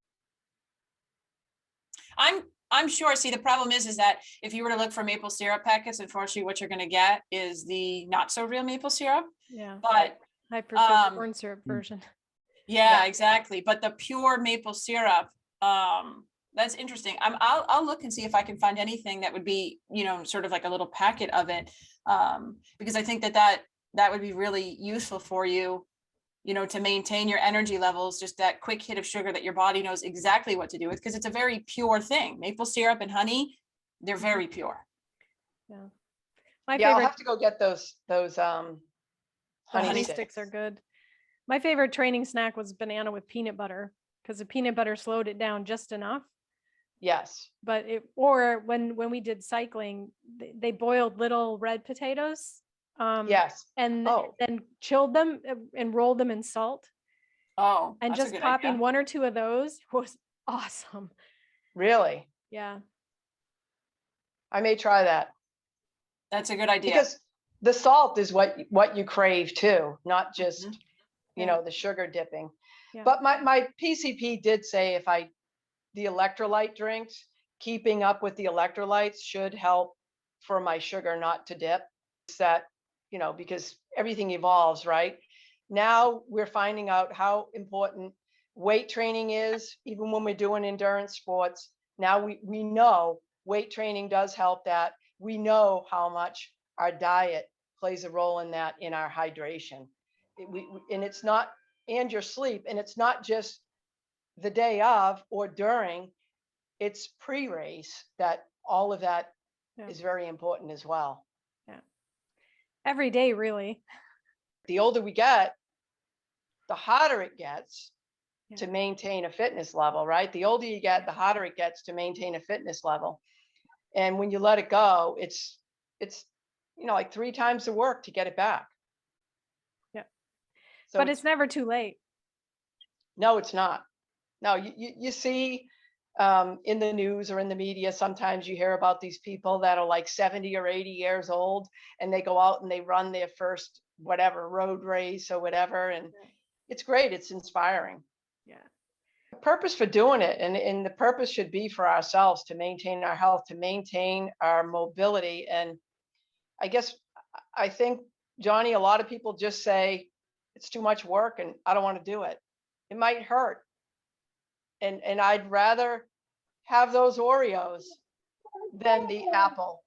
I'm sure. See, the problem is that if you were to look for maple syrup packets, unfortunately, what you're going to get is the not so real maple syrup. Yeah. But I prefer corn syrup version. yeah, exactly. But the pure maple syrup, that's interesting. I'll look and see if I can find anything that would be, sort of like a little packet of it. Because I think that would be really useful for you, to maintain your energy levels, just that quick hit of sugar that your body knows exactly what to do with, because it's a very pure thing. Maple syrup and honey, they're very pure. Yeah. I'll have to go get those honey sticks are good. My favorite training snack was banana with peanut butter, because the peanut butter slowed it down just enough. Yes. But or when we did cycling, they boiled little red potatoes. Yes. And then chilled them and rolled them in salt. Oh, and just popping idea. 1 or 2 of those was awesome. Really? Yeah. I may try that. That's a good idea. Because the salt is what you crave too, not just, the sugar dipping. Yeah. But my PCP did say the electrolyte drinks, keeping up with the electrolytes should help for my sugar not to dip. That, because everything evolves, right? Now we're finding out how important weight training is, even when we're doing endurance sports. Now we know weight training does help that. We know how much our diet plays a role in that, in our hydration. And it's not, and your sleep, and it's not just the day of or during, it's pre-race, that all of that is very important as well. Yeah. Every day, really. The older we get, the harder it gets to maintain a fitness level, right? The older you get, the harder it gets to maintain a fitness level. And when you let it go, it's like 3 times the work to get it back. Yeah. So but it's never too late. No, it's not. No, you see in the news or in the media, sometimes you hear about these people that are like 70 or 80 years old, and they go out and they run their first whatever road race or whatever. And it's great. It's inspiring. Yeah. The purpose for doing it, and the purpose should be for ourselves, to maintain our health, to maintain our mobility. And I think, Johnny, a lot of people just say it's too much work and I don't want to do it. it might hurt. And I'd rather have those Oreos than the apple.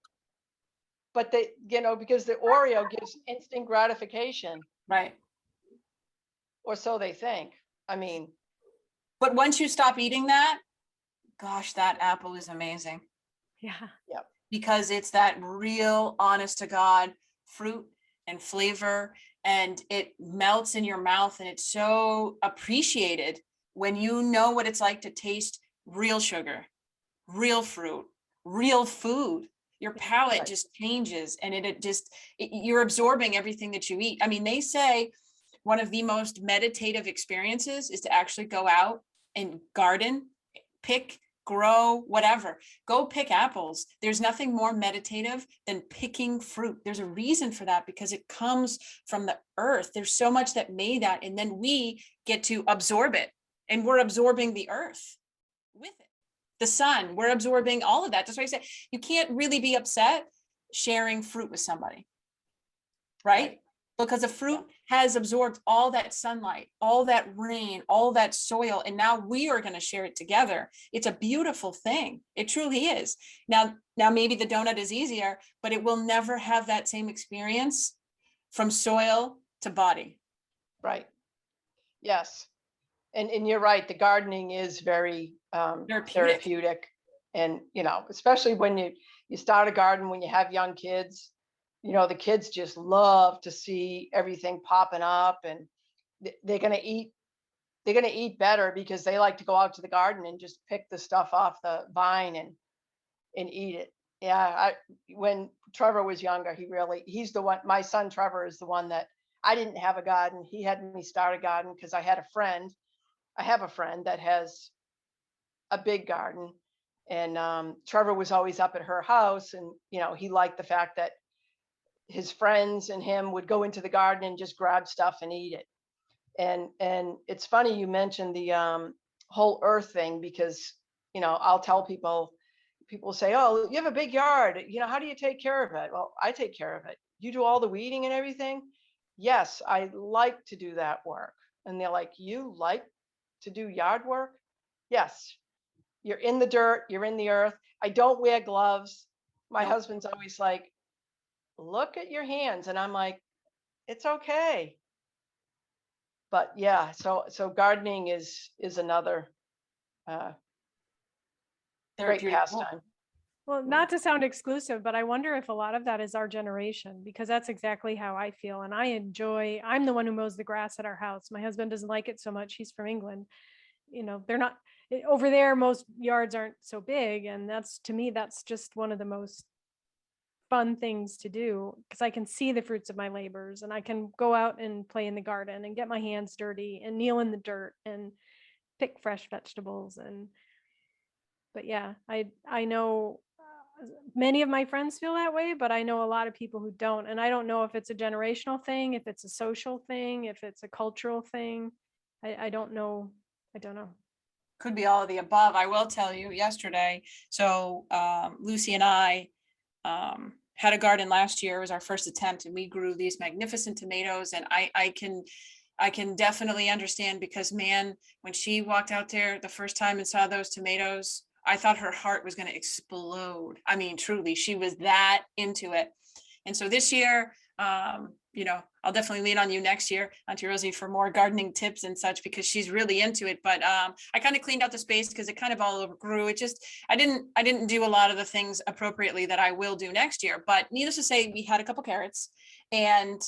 But they, because the Oreo gives instant gratification, Right. or so they think. I mean, But once you stop eating that, gosh, that apple is amazing Yeah. because it's that real honest to God fruit and flavor, and it melts in your mouth, and it's so appreciated when you know what it's like to taste real sugar, real fruit, real food. Your palate Right. just changes, and you're absorbing everything that you eat. I mean, they say one of the most meditative experiences is to actually go out and garden, pick, grow, whatever. Go pick apples. There's nothing more meditative than picking fruit. There's a reason for that, because it comes from the earth. There's so much that made that, and then we get to absorb it, and we're absorbing the earth with it. The sun, we're absorbing all of that. That's why I say you can't really be upset sharing fruit with somebody, right? Because a fruit has absorbed all that sunlight, all that rain, all that soil, and now we are going to share it together. It's a beautiful thing. It truly is. Now maybe the donut is easier, but it will never have that same experience from soil to body. right. Yes. And you're right. The gardening is very therapeutic. And, especially when you start a garden, when you have young kids, the kids just love to see everything popping up, and they're going to eat better because they like to go out to the garden and just pick the stuff off the vine and eat it. Yeah. When Trevor was younger, he's the one, my son Trevor is the one that I didn't have a garden. He had me start a garden because I have a friend that has a big garden, and Trevor was always up at her house, and he liked the fact that his friends and him would go into the garden and just grab stuff and eat it. And it's funny you mentioned the whole earth thing, because I'll tell people say, oh, you have a big yard, how do you take care of it? Well, I take care of it. You do all the weeding and everything? Yes, I like to do that work. And they're like, you like to do yard work? Yes. You're in the dirt, you're in the earth. I don't wear gloves. My husband's always like, look at your hands. And I'm like, it's okay. But yeah, so gardening is another great pastime. Well, not to sound exclusive, but I wonder if a lot of that is our generation, because that's exactly how I feel. And I'm the one who mows the grass at our house. My husband doesn't like it so much. He's from England. They're not over there. Most yards aren't so big. And to me, that's just one of the most fun things to do, because I can see the fruits of my labors, and I can go out and play in the garden and get my hands dirty and kneel in the dirt and pick fresh vegetables. But yeah, I know many of my friends feel that way, but I know a lot of people who don't. And I don't know if it's a generational thing, if it's a social thing, if it's a cultural thing. I don't know. I don't know. Could be all of the above. I will tell you yesterday. So Lucy and I had a garden last year. It was our first attempt, and we grew these magnificent tomatoes. And I can definitely understand, because man, when she walked out there the first time and saw those tomatoes, I thought her heart was going to explode. I mean, truly, she was that into it. And so this year, I'll definitely lean on you next year, Auntie Rosie, for more gardening tips and such, because she's really into it. But I kind of cleaned out the space because it kind of all overgrew. I didn't do a lot of the things appropriately that I will do next year. But needless to say, we had a couple carrots, and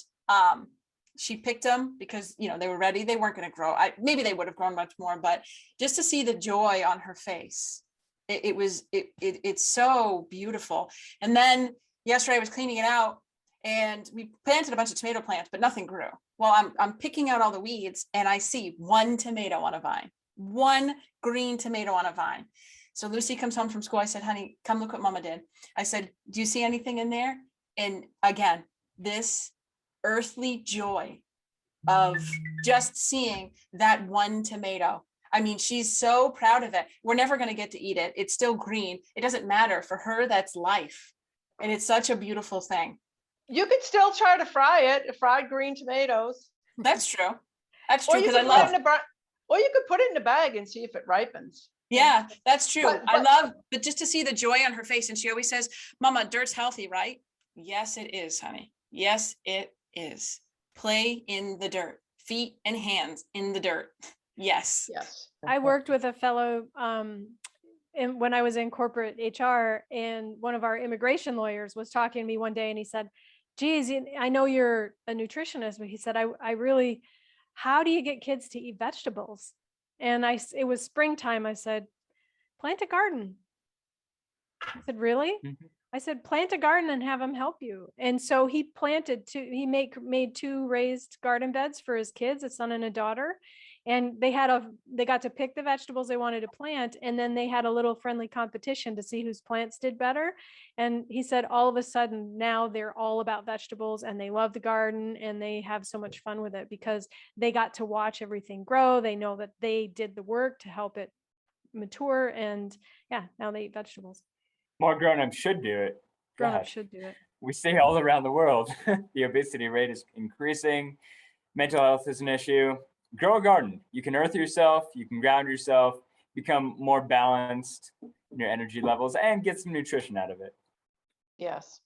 she picked them because they were ready. They weren't going to grow. Maybe they would have grown much more, but just to see the joy on her face, it's so beautiful. And then yesterday I was cleaning it out, and we planted a bunch of tomato plants, but nothing grew. Well, I'm picking out all the weeds, and I see one tomato on a vine, one green tomato on a vine. So Lucy comes home from school. I said, honey, come look what Mama did. I said, do you see anything in there? And again, this earthly joy of just seeing that one tomato. I mean, she's so proud of it. We're never going to get to eat it. It's still green. It doesn't matter. For her, that's life. And it's such a beautiful thing. You could still try to fry it, fried green tomatoes. That's true. That's true. Or you Or you could put it in a bag and see if it ripens. Yeah, that's true. But- But just to see the joy on her face, and she always says, Mama, dirt's healthy, right? Yes, it is, honey. Yes, it is. Play in the dirt, feet and hands in the dirt. Yes. Yes. I worked with a fellow when I was in corporate HR, and one of our immigration lawyers was talking to me one day, and he said, geez, I know you're a nutritionist, but he said, I really, how do you get kids to eat vegetables? And it was springtime. I said, plant a garden. I said, really? Mhm. I said, plant a garden and have him help you. And so he made 2 raised garden beds for his kids, a son and a daughter. And they got to pick the vegetables they wanted to plant. And then they had a little friendly competition to see whose plants did better. And he said, all of a sudden now they're all about vegetables and they love the garden and they have so much fun with it because they got to watch everything grow. They know that they did the work to help it mature. And yeah, now they eat vegetables. More grown-ups should do it. Grown-ups God, should do it. we see all around the world, the obesity rate is increasing. Mental health is an issue. Grow a garden. You can earth yourself, you can ground yourself, become more balanced in your energy levels, and get some nutrition out of it. Yes.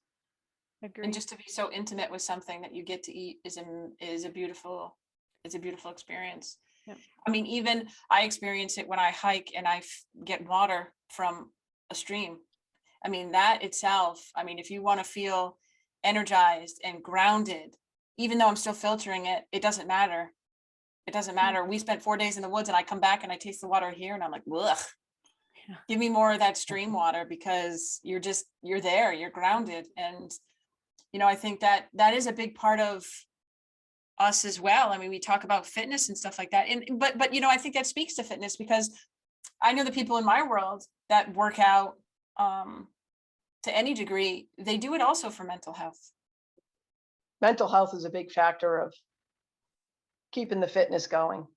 Agreed. And just to be so intimate with something that you get to eat is a beautiful experience. Yep. I mean, even I experience it when I hike and I get water from a stream. I mean, that itself, I mean, if you want to feel energized and grounded, even though I'm still filtering it, it doesn't matter. It doesn't matter. We spent 4 days in the woods and I come back and I taste the water here and I'm like, ugh, Yeah. give me more of that stream water because you're there, you're grounded. And, you know, I think that is a big part of us as well. I mean, we talk about fitness and stuff like that. But, you know, I think that speaks to fitness because I know the people in my world that work out to any degree, they do it also for mental health. Mental health is a big factor of keeping the fitness going.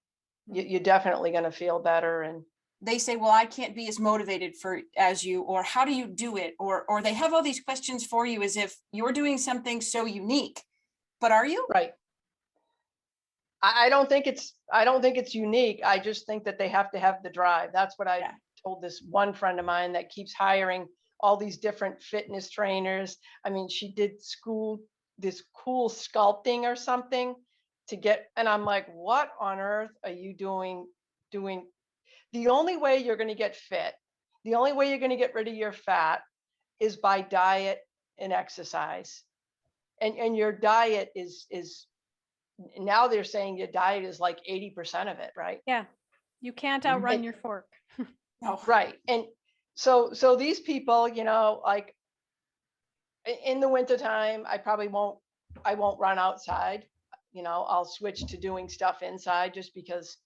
You're definitely going to feel better. And They say, well, I can't be as motivated as you, or how do you do it? Or they have all these questions for you as if you're doing something so unique, but are you? right. I don't think it's unique. I just think that they have to have the drive. That's what I Yeah. told this one friend of mine that keeps hiring all these different fitness trainers. I mean, she did this cool sculpting or something to get, and I'm like, what on earth are you doing? The only way you're going to get fit, the only way you're going to get rid of your fat is by diet and exercise. And your diet is now they're saying your diet is like 80% of it, right? Yeah. You can't outrun your fork. No. Right. And so these people, you know, like in the wintertime, I won't run outside. You know, I'll switch to doing stuff inside just because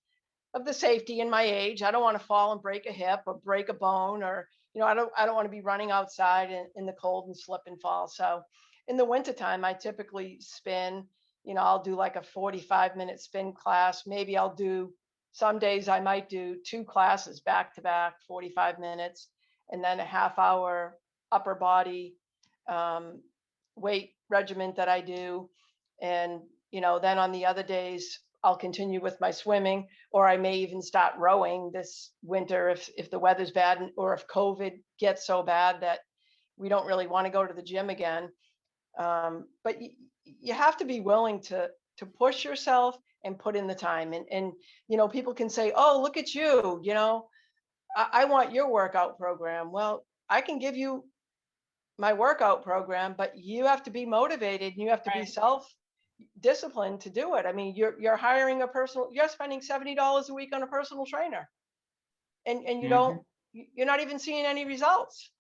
of the safety in my age. I don't want to fall and break a hip or break a bone, or, you know, I don't want to be running outside in the cold and slip and fall. So in the wintertime, I typically spin, you know, I'll do like a 45-minute spin class. Maybe some days I might do 2 classes back to back, 45 minutes, and then a half-hour upper body weight regimen that I do. And, you know, then on the other days, I'll continue with my swimming, or I may even start rowing this winter if the weather's bad, or if COVID gets so bad that we don't really want to go to the gym again. But you have to be willing to push yourself and put in the time. And you know, people can say, oh, look at you, you know, I want your workout program. Well, I can give you my workout program, but you have to be motivated and you have to be Right. self-disciplined to do it. I mean, you're hiring you're spending $70 a week on a personal trainer, and you're not even seeing any results.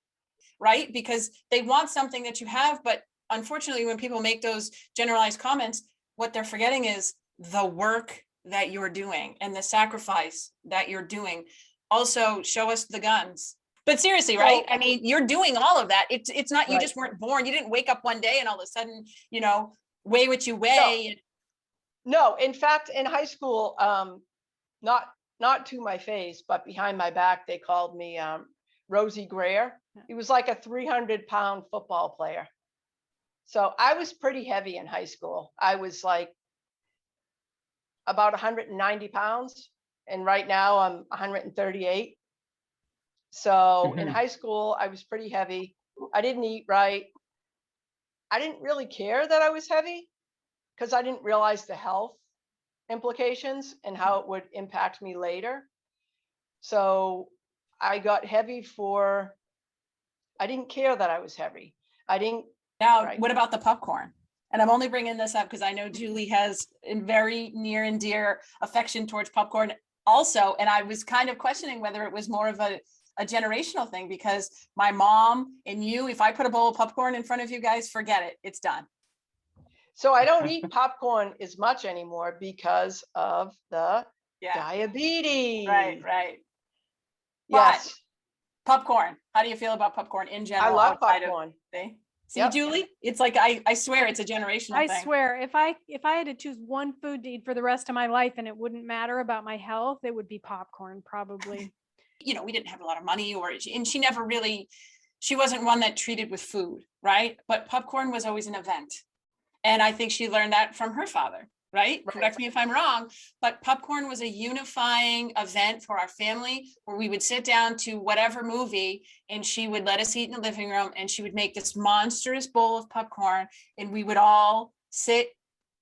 Right? Because they want something that you have, but unfortunately, when people make those generalized comments, what they're forgetting is the work that you're doing and the sacrifice that you're doing. Also, show us the guns. But seriously, right? I mean, you're doing all of that. It's not, you just weren't born. You didn't wake up one day and all of a sudden, you know, weigh what you weigh. No, in fact, in high school, not to my face, but behind my back, they called me Rosie Greer. He was like a 300-pound football player. So I was pretty heavy in high school. I was like about 190 pounds. and right now I'm 138. So in Mhm. high school, I was pretty heavy. I didn't eat right. I didn't really care that I was heavy because I didn't realize the health implications and how it would impact me later. So I got heavy for, I didn't care that I was heavy. I didn't, Now, right. what about the popcorn? And I'm only bringing this up because I know Julie has a very near and dear affection towards popcorn also. And I was kind of questioning whether it was more of a generational thing, because my mom and you, if I put a bowl of popcorn in front of you guys, forget it. It's done. So I don't eat popcorn as much anymore because of the Yeah. diabetes. Right. Yes. Popcorn. How do you feel about popcorn in I general? love outside of- popcorn. See, Yep. Julie, it's like, I swear it's a generational I thing. swear, if I had to choose one food to eat for the rest of my life and it wouldn't matter about my health, it would be popcorn, probably. You know, we didn't have a lot of money, and she never really, she wasn't one that treated with food, right? But popcorn was always an event. And I think she learned that from her father, right? Correct me if I'm wrong, but popcorn was a unifying event for our family where we would sit down to whatever movie and she would let us eat in the living room and she would make this monstrous bowl of popcorn and we would all sit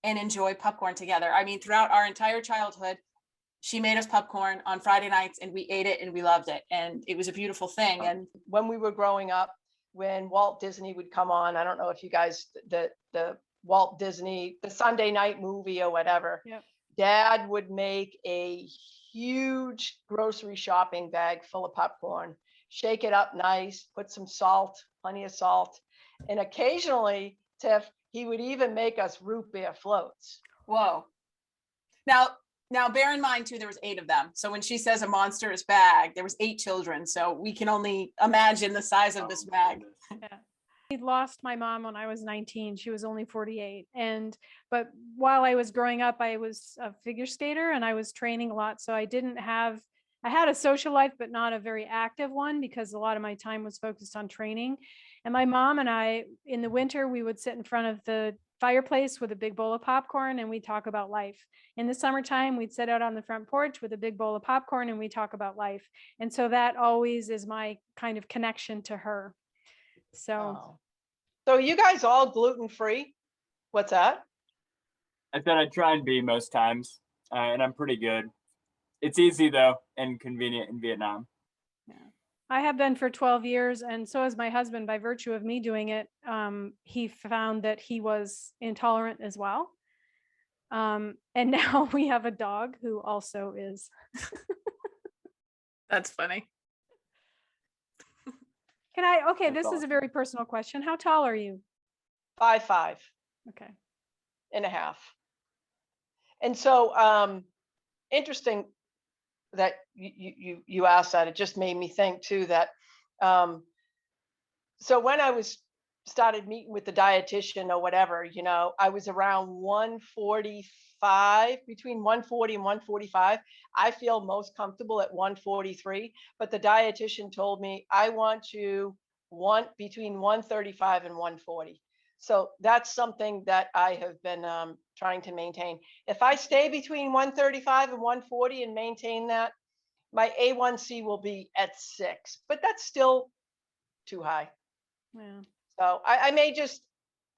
and enjoy popcorn together. I mean, throughout our entire childhood, she made us popcorn on Friday nights and we ate it and we loved it. And it was a beautiful thing. And When we were growing up, when Walt Disney would come on, I don't know if you guys, the Walt Disney, the Sunday night movie or whatever, Yep. Dad would make a huge grocery shopping bag full of popcorn, shake it up nice, put some salt, plenty of salt. And occasionally, Tiff, he would even make us root beer floats. whoa. Now bear in mind too, there was 8 of them. So when she says a monstrous bag, there was 8 children. So we can only imagine the size of this bag. Yeah. I lost my mom when I was 19. She was only 48. But while I was growing up, I was a figure skater and I was training a lot. So I had a social life, but not a very active one because a lot of my time was focused on training. And my mom and I, in the winter, we would sit in front of the fireplace with a big bowl of popcorn and we talk about life. In the summertime, we'd sit out on the front porch with a big bowl of popcorn and we talk about life. And so that always is my kind of connection to her. So So you guys all gluten-free? What's that? I said I try and be most times, and I'm pretty good. It's easy though and convenient in Vietnam. I have been for 12 years, and so has my husband. By virtue of me doing it, he found that he was intolerant as well. And now we have a dog who also is. That's funny. Okay, this is a very personal question. How tall are you? 5'5" Okay. and a half. And so interesting that you asked that. It just made me think too that so when I started meeting with the dietitian or whatever, you know, I was around 145, between 140 and 145. I feel most comfortable at 143, but the dietitian told me I want you between 135 and 140. So that's something that I have been trying to maintain. If I stay between 135 and 140 and maintain that, my A1C will be at 6, but that's still too high. Yeah. So I may just,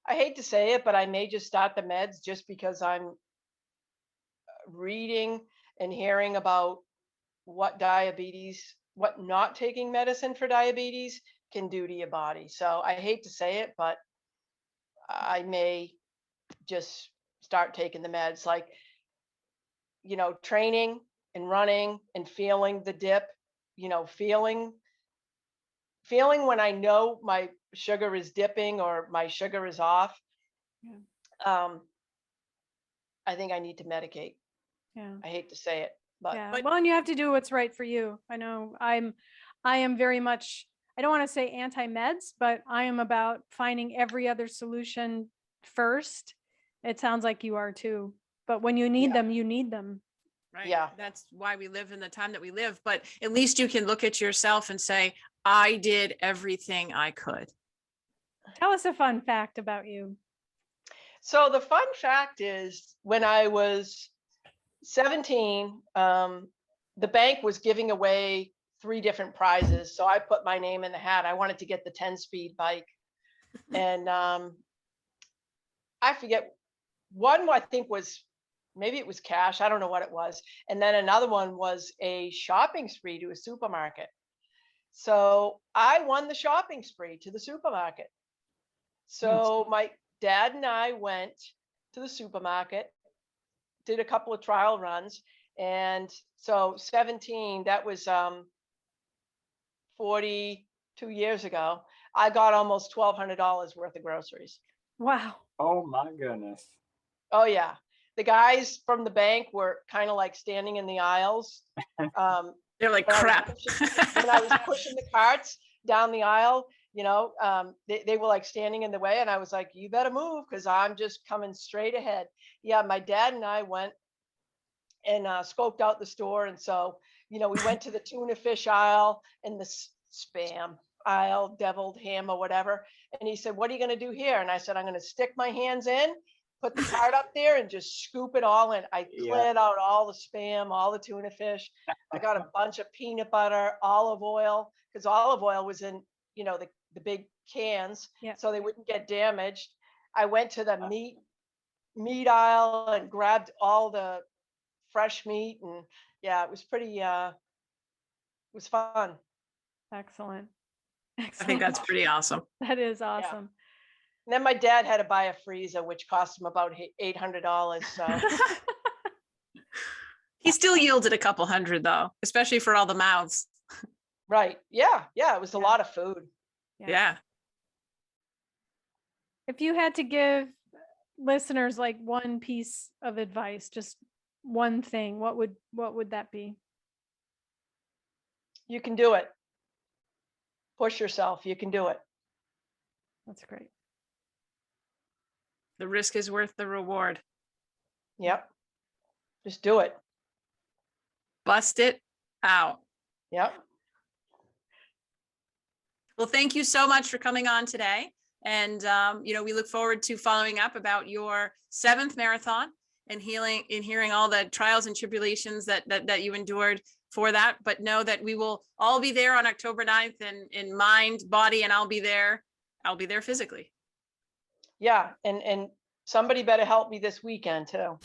I hate to say it, but I may just start the meds just because I'm reading and hearing about what not taking medicine for diabetes can do to your body. So I hate to say it, but I may just start taking the meds, like, you know, training and running and feeling the dip, you know, feeling when I know my sugar is dipping or my sugar is off. Yeah. I think I need to medicate. Yeah. I hate to say it, but Yeah. Well, and you have to do what's right for you. I know I am very much, I don't want to say anti-meds, but I am about finding every other solution first. It sounds like you are too. But when you need them, you need them. Right. Yeah. That's why we live in the time that we live. But at least you can look at yourself and say, I did everything I could. Tell us a fun fact about you. so the fun fact is when I was 17, the bank was giving away 3 different prizes. So I put my name in the hat. I wanted to get the 10-speed bike. And I forget, one I think was, maybe it was cash. I don't know what it was. And then another one was a shopping spree to a supermarket. So I won the shopping spree to the supermarket. So my dad and I went to the supermarket, did a couple of trial runs. And so 17, that was 42 years ago, I got almost $1,200 worth of groceries. Wow. Oh my goodness. Oh yeah. The guys from the bank were kind of like standing in the aisles. They're like, when crap. when I was pushing the carts down the aisle, you know, they were like standing in the way, and I was like, you better move, because I'm just coming straight ahead. Yeah, my dad and I went and scoped out the store. And so, you know, we went to the tuna fish aisle and the spam aisle, deviled ham or whatever. And he said, what are you going to do here? And I said, I'm going to stick my hands in, put the cart up there, and just scoop it all in. I cleared out all the spam, all the tuna fish. I got a bunch of peanut butter, olive oil, because olive oil was in, you know, the big cans, so they wouldn't get damaged. I went to the meat aisle and grabbed all the fresh meat, and yeah, it was pretty it was fun. Excellent. I think that's pretty awesome. That is awesome. And then my dad had to buy a freezer, which cost him about $800. So He still yielded a couple hundred though, especially for all the mouths. right. Yeah. It was a lot of food. Yeah. If you had to give listeners like one piece of advice, just one thing, what would that be? You can do it. Push yourself. You can do it. That's great. The risk is worth the reward. Yep. Just do it. Bust it out. Yep. Well, thank you so much for coming on today. And, you know, we look forward to following up about your 7th marathon and hearing all the trials and tribulations that you endured for that. But know that we will all be there on October 9th in mind, body, and I'll be there physically. Yeah. And somebody better help me this weekend too.